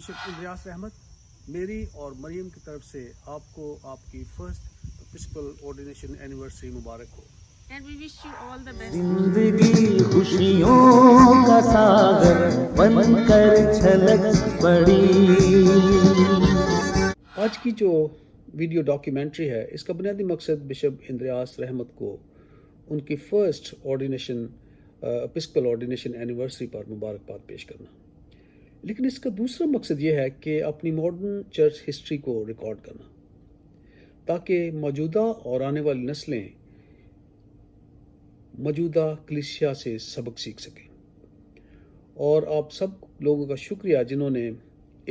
Bishop Andreas رحمت میری اور مریم کی طرف سے آپ کو آپ کی فرسٹ ایپسکوپل آرڈینیشن اینیورسری مبارک ہو. And we wish you all the best. زندگی خوشیوں کا ساغر بن کر چھلک پڑی. آج کی جو ویڈیو ڈاکیومنٹری ہے اس کا بنیادی مقصد بشپ اندریاس رحمت کو ان کی فرسٹ آرڈینیشن ایپسکوپل آرڈینیشن اینیورسری پر مبارکباد پیش کرنا. لیکن اس کا دوسرا مقصد یہ ہے کہ اپنی ماڈرن چرچ ہسٹری کو ریکارڈ کرنا تاکہ موجودہ اور آنے والی نسلیں موجودہ کلیسیا سے سبق سیکھ سکیں. اور آپ سب لوگوں کا شکریہ جنہوں نے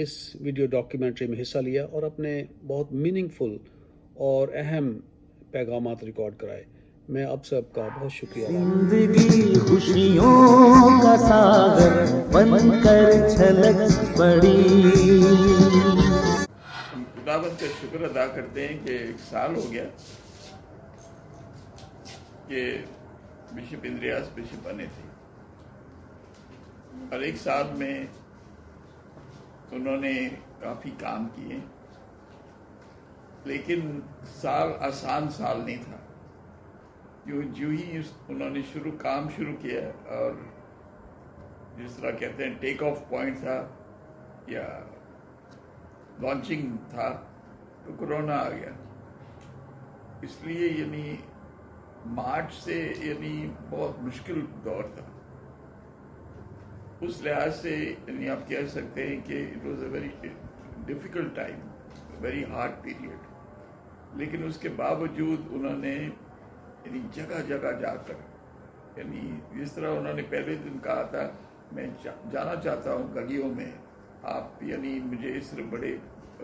اس ویڈیو ڈاکیومنٹری میں حصہ لیا اور اپنے بہت میننگ فل اور اہم پیغامات ریکارڈ کرائے. میں آپ سب کا بہت شکریہ. زندگی خوشیوں کا ساغر بن کر چھلک پڑی. ہم خداوند کا شکر ادا کرتے ہیں کہ ایک سال ہو گیا کہ بشپ اندریاس بشپ بنے تھے اور ایک سال میں انہوں نے کافی کام کیے، لیکن سال آسان سال نہیں تھا. جو ہی انہوں نے کام شروع کیا اور جس طرح کہتے ہیں ٹیک آف پوائنٹ تھا یا لانچنگ تھا تو کرونا آ گیا. اس لیے مارچ سے بہت مشکل دور تھا. اس لحاظ سے آپ کہہ سکتے ہیں کہ it was a very difficult time, very hard period. لیکن اس کے باوجود انہوں نے جگہ جگہ جا کر جس طرح انہوں نے پہلے دن کہا تھا میں جانا چاہتا ہوں گلیوں میں، آپ مجھے صرف بڑے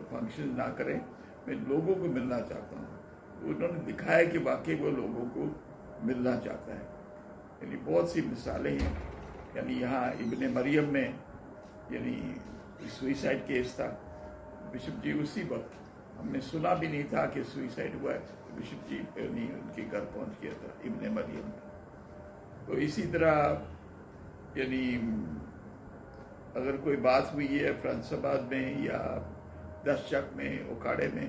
فنکشن نہ کریں، میں لوگوں کو ملنا چاہتا ہوں. انہوں نے دکھایا کہ واقعی وہ لوگوں کو ملنا چاہتا ہے. بہت سی مثالیں ہیں. یہاں ابن مریم میں سوئسائڈ کیس تھا. بشپ جی اسی وقت ہم نے سنا بھی نہیں تھا کہ سوئسائڈ ہوا ہے، بشپ جی ان کے گھر پہنچ گیا تھا ابن مریم میں. تو اسی طرح اگر کوئی بات ہوئی ہے فرانس آباد میں یا 10 چک میں، اکاڑے میں،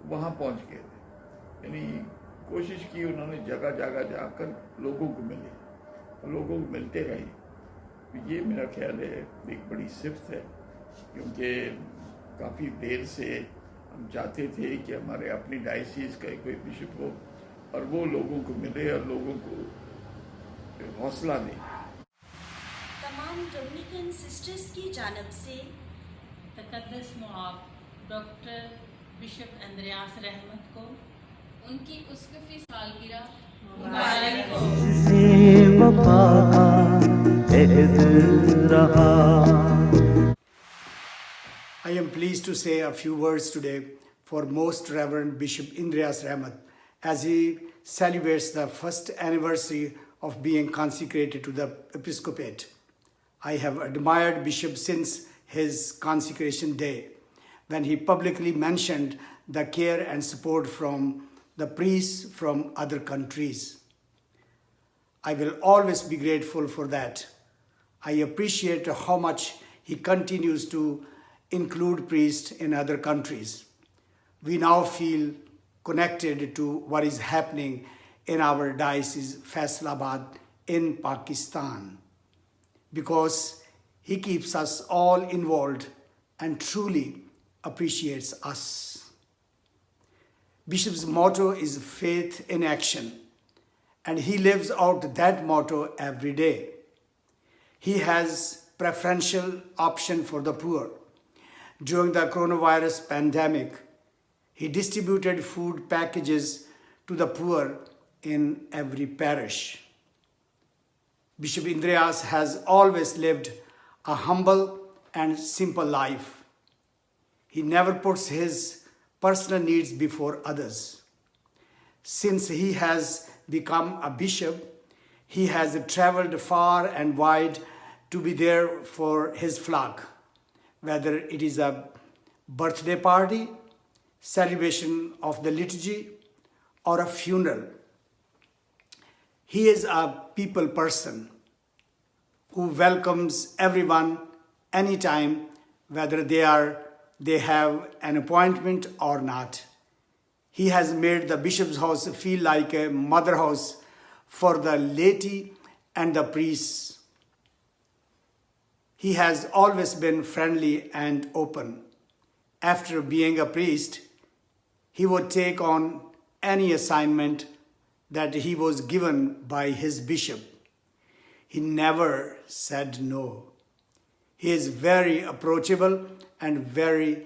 وہاں پہنچ گئے تھے. کوشش کی انہوں نے جگہ جگہ جا کر لوگوں کو ملے اور لوگوں کو ملتے رہے. یہ میرا خیال ہے ایک بڑی صفت ہے، کیونکہ کافی دیر سے ہم چاہتے تھے کہ ہمارے اپنی ڈائسیس کا کوئی بشپ ہو اور وہ لوگوں کو ملے اور لوگوں کو حوصلہ دے. تمام ڈومینیکن سسٹرز کی جانب سے تقدس معاب ڈاکٹر بشپ اندریاس رحمت کو ان کی اسقفی سالگرہ مبارک ہو. سے وفا کا عہد رہا. I am pleased to say a few words today for Most Reverend Bishop Indrias Rahmat as he celebrates the first anniversary of being consecrated to the episcopate. I have admired Bishop since his consecration day, when he publicly mentioned the care and support from the priests from other countries. I will always be grateful for that. I appreciate how much he continues to include priests in other countries. We now feel connected to what is happening in our diocese Faisalabad in Pakistan, because he keeps us all involved and truly appreciates us. Bishop's motto is faith in action, and he lives out that motto every day. He has preferential option for the poor. During the coronavirus pandemic, he distributed food packages to the poor in every parish. Bishop Indrias has always lived a humble and simple life. He never puts his personal needs before others. Since he has become a bishop, he has traveled far and wide to be there for his flock, whether it is a birthday party, celebration of the liturgy, or a funeral. He is a people person who welcomes everyone anytime whether they have an appointment or not. He has made the bishop's house feel like a mother house for the laity and the priests. He has always been friendly and open. After being a priest, he would take on any assignment that he was given by his bishop. He never said no. He is very approachable and very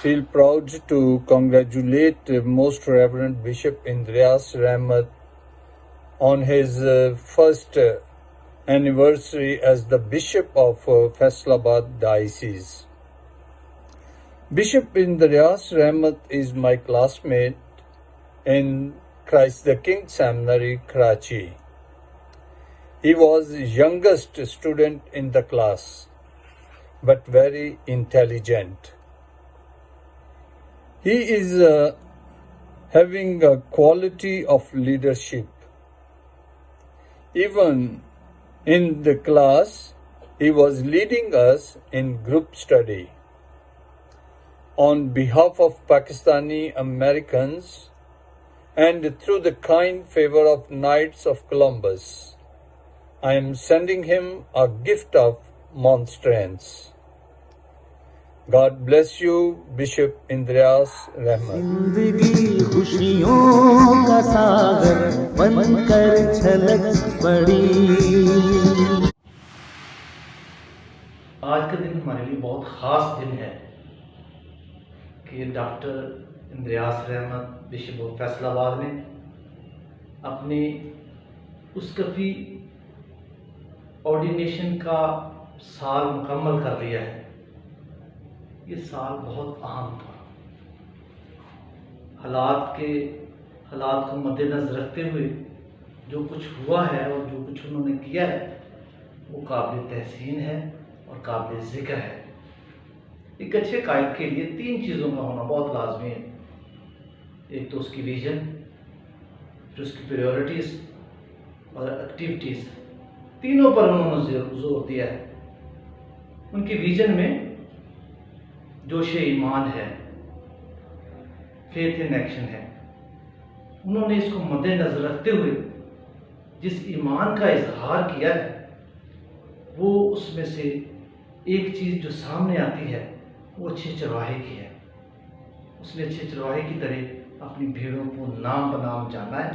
Feel proud to congratulate Most Reverend Bishop Indrias Rahmat on his first anniversary as the Bishop of Faisalabad Diocese. Bishop Indrias Rahmat is my classmate in Christ the King Seminary, Karachi. He was youngest student in the class, but very intelligent. He is having a quality of leadership. Even in the class, he was leading us in group study. On behalf of Pakistani Americans and through the kind favor of Knights of Columbus, I am sending him a gift of monstrance. God bless you, Bishop Indrias Rahmat. زندگی خوشیوں کا ساغر بن کر چھلک پڑی. آج کا دن ہمارے لیے بہت خاص دن ہے کہ ڈاکٹر اندریاس رحمت بشپ آف فیصل آباد نے اپنی اسقفی آرڈینیشن کا سال مکمل کر لیا ہے. یہ سال بہت اہم تھا. حالات کو مد نظر رکھتے ہوئے جو کچھ ہوا ہے اور جو کچھ انہوں نے کیا ہے وہ قابل تحسین ہے اور قابل ذکر ہے. ایک اچھے قائد کے لیے 3 چیزوں کا ہونا بہت لازمی ہے. ایک تو اس کی ویژن، پھر اس کی پریورٹیز اور ایکٹیویٹیز. تینوں پر انہوں نے زور دیا ہے. ان کی ویژن میں جوش ایمان ہے، فیتھ ان ایکشن ہے. انہوں نے اس کو مد نظر رکھتے ہوئے جس ایمان کا اظہار کیا ہے وہ اس میں سے ایک چیز جو سامنے آتی ہے وہ اچھے چرواہے کی ہے. اس نے اچھے چرواہے کی طرح اپنی بھیڑوں کو نام بنام جانا ہے،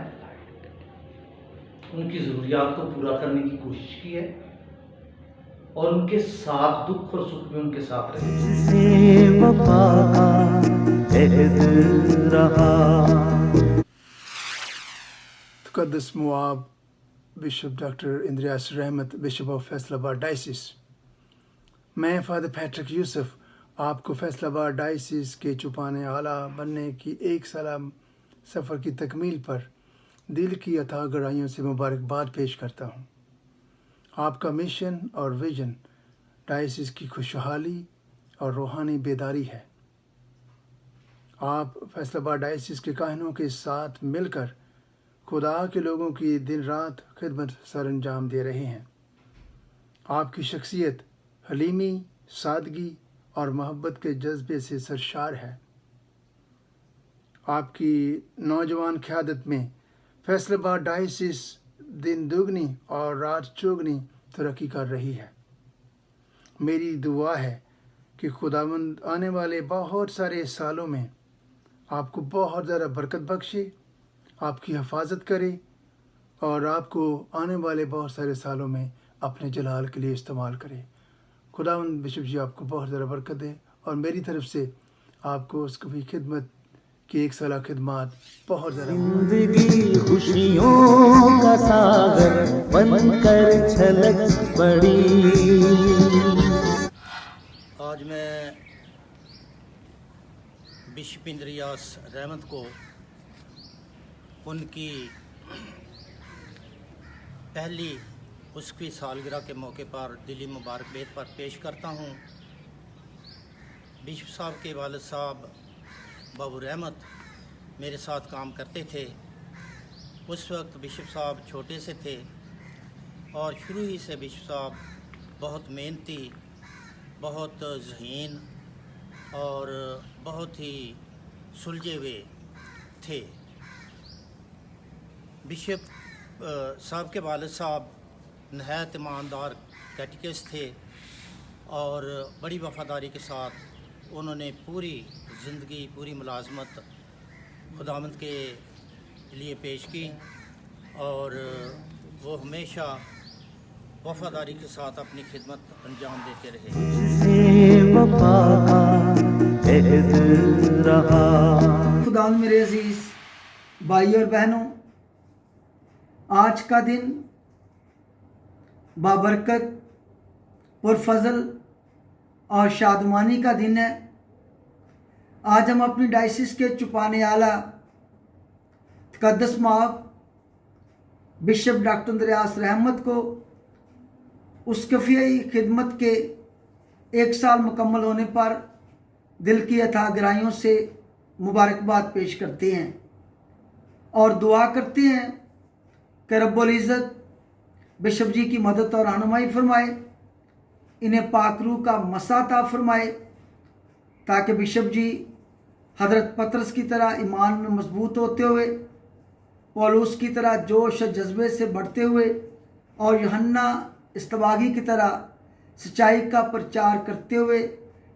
ان کی ضروریات کو پورا کرنے کی کوشش کی ہے اور ان کے ساتھ دکھ اور سکھ میں ان کے ساتھ رہے. سے وفا کا عہد رہا. تقدس مواب بشپ ڈاکٹر اندریاس رحمت بشپ آف فیصل آباد ڈائسس. میں فادر پیٹرک یوسف آپ کو فیصل آباد ڈائسس کے چوپانے اعلیٰ بننے کی 1 سالہ سفر کی تکمیل پر دل کی اتھاہ گہرائیوں سے مبارکباد پیش کرتا ہوں. آپ کا مشن اور ویژن ڈائسس کی خوشحالی اور روحانی بیداری ہے. آپ فیصل آباد ڈائسس کے کاہنوں کے ساتھ مل کر خدا کے لوگوں کی دن رات خدمت سر انجام دے رہے ہیں. آپ کی شخصیت حلیمی، سادگی اور محبت کے جذبے سے سرشار ہے. آپ کی نوجوان قیادت میں فیصل آباد ڈائسس دن دگنی اور رات چوگنی ترقی کر رہی ہے. میری دعا ہے کہ خداوند آنے والے بہت سارے سالوں میں آپ کو بہت زیادہ برکت بخشے، آپ کی حفاظت کرے اور آپ کو آنے والے بہت سارے سالوں میں اپنے جلال کے لیے استعمال کرے. خداوند بشپ جی آپ کو بہت زیادہ برکت دے اور میری طرف سے آپ کو اس کی خدمت کی 1 سالہ خدمات بہت زیادہ. زندگی خوشیوں کا ساغر بن کر چھلک پڑی. آج میں بشپ اندریاس رحمت کو ان کی پہلی اسقفی سالگرہ کے موقع پر دلی مبارکباد پر پیش کرتا ہوں. بشپ صاحب کے والد صاحب بابو رحمت میرے ساتھ کام کرتے تھے. اس وقت بشپ صاحب چھوٹے سے تھے اور شروع ہی سے بشپ صاحب بہت محنتی، بہت ذہین اور بہت ہی سلجھے ہوئے تھے. بشپ صاحب کے والد صاحب نہایت ایماندار کیٹیکسٹ تھے اور بڑی وفاداری کے ساتھ انہوں نے پوری زندگی، پوری ملازمت خداوند کے لیے پیش کی اور وہ ہمیشہ وفاداری کے ساتھ اپنی خدمت انجام دیتے رہے. سے وفا کا عہد رہا. خداوند میرے عزیز بھائی اور بہنوں، آج کا دن بابرکت، پرفضل اور شادمانی کا دن ہے. آج ہم اپنی ڈائسس کے چوپانے اعلیٰ تقدس مواب بشپ ڈاکٹر اندریاس رحمت کو اسقفیائی خدمت کے 1 سال مکمل ہونے پر دل کی اتھاہ گہرائیوں سے مبارکباد پیش کرتے ہیں اور دعا کرتے ہیں کہ رب العزت بشپ جی کی مدد اور رہنمائی فرمائے، انہیں پاک روح کا مسا عطا فرمائے تاکہ بشپ جی حضرت پطرس کی طرح ایمان میں مضبوط ہوتے ہوئے، پولوس کی طرح جوش و جذبے سے بڑھتے ہوئے اور یوحنا استباغی کی طرح سچائی کا پرچار کرتے ہوئے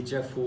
HFO,